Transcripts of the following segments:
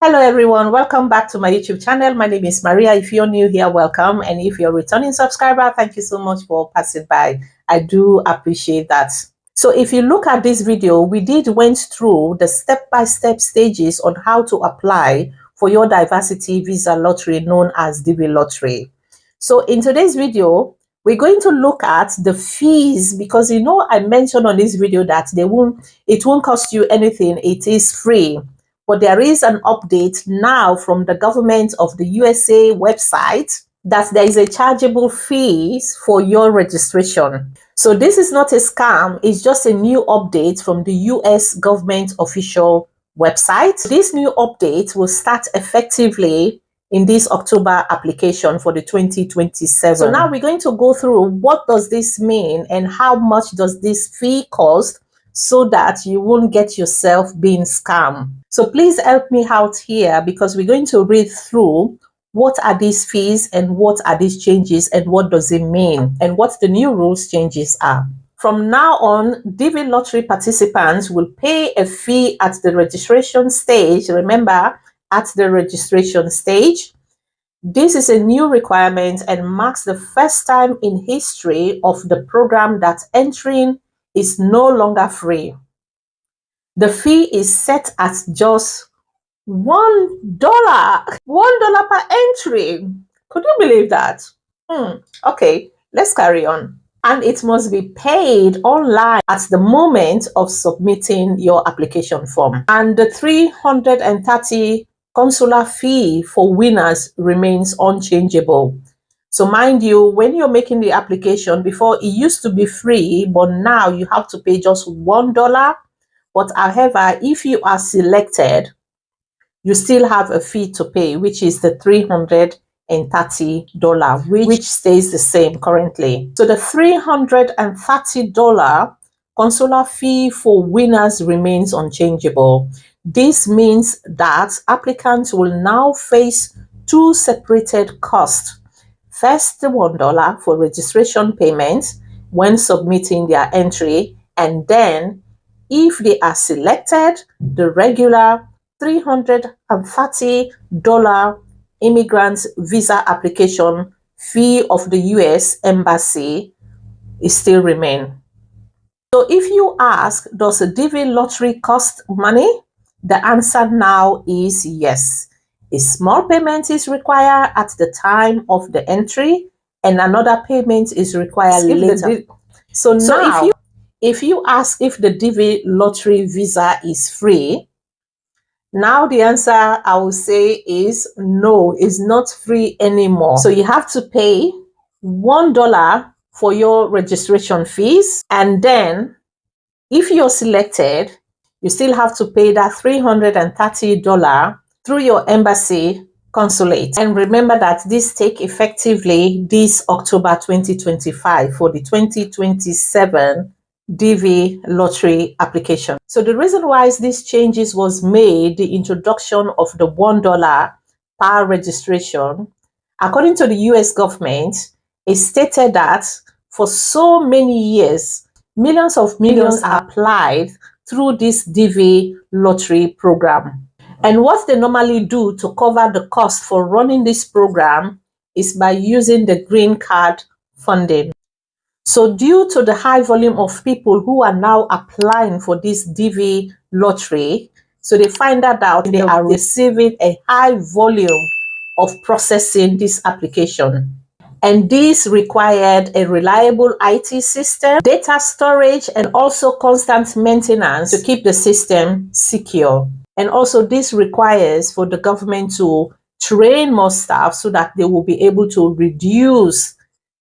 Hello everyone, welcome back to my YouTube channel. My name is Maria. If you're new here, welcome. And if you're a returning subscriber, thank you so much for passing by. I do appreciate that. So if you look at this video, we went through the step-by-step stages on how to apply for your diversity visa lottery known as DV lottery. So in today's video, we're going to look at the fees because I mentioned on this video that it won't cost you anything. It is free. But there is an update now from the government of the USA website that there is a chargeable fees for your registration. So this is not a scam, it's just a new update from the US government official website. This new update will start effectively in this October application for the 2027. So now we're going to go through what does this mean and how much does this fee cost so that you won't get yourself being scammed. So please help me out here because we're going to read through what are these fees and what are these changes and what does it mean and what the new rules changes are. From now on, DV lottery participants will pay a fee at the registration stage. Remember, at the registration stage. This is a new requirement and marks the first time in history of the program that entering is no longer free. The fee is set at just $1. $1 per entry. Could you believe that? Okay, let's carry on. And it must be paid online at the moment of submitting your application form. And the 330 consular fee for winners remains unchangeable. So mind you, when you're making the application, before it used to be free, but now you have to pay just $1. But however, if you are selected, you still have a fee to pay, which is the $330, which stays the same currently. So the $330 consular fee for winners remains unchangeable. This means that applicants will now face two separated costs. First, the $1 for registration payment when submitting their entry, and then if they are selected, the regular $330 immigrant visa application fee of the US Embassy is still remain. So if you ask, does a DV lottery cost money? The answer now is yes. A small payment is required at the time of the entry and another payment is required later. So now, if you ask if the DV lottery visa is free, now the answer I will say is no, it's not free anymore. So you have to pay $1 for your registration fees, and then if you're selected, you still have to pay that $330 through your embassy consulate. And remember that this take effectively this October 2025 for the 2027 DV lottery application. So the reason why these changes was made, the introduction of the $1 per registration, according to the US government, it stated that for so many years, millions applied through this DV lottery program. And what they normally do to cover the cost for running this program is by using the green card funding. So due to the high volume of people who are now applying for this DV lottery, so they find that out they are receiving a high volume of processing this application. And this required a reliable IT system, data storage, and also constant maintenance to keep the system secure. And also this requires for the government to train more staff so that they will be able to reduce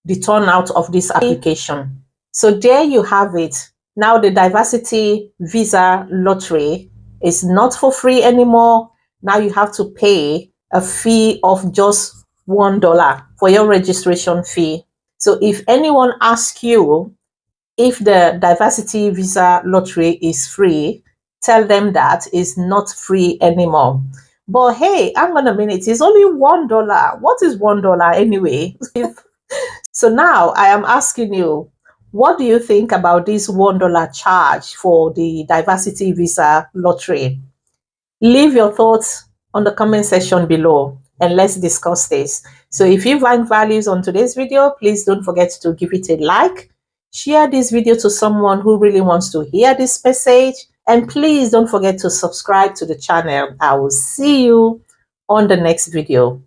the turnout of this application. So there you have it. Now the diversity visa lottery is not for free anymore. Now you have to pay a fee of just $1 for your registration fee. So if anyone asks you if the diversity visa lottery is free, tell them that it's not free anymore. But hey, hang on a minute, it's only $1. What is $1 anyway? So now I am asking you, what do you think about this $1 charge for the diversity visa lottery? Leave your thoughts on the comment section below and let's discuss this. So if you find values on today's video, please don't forget to give it a like, share this video to someone who really wants to hear this message, and please don't forget to subscribe to the channel. I will see you on the next video.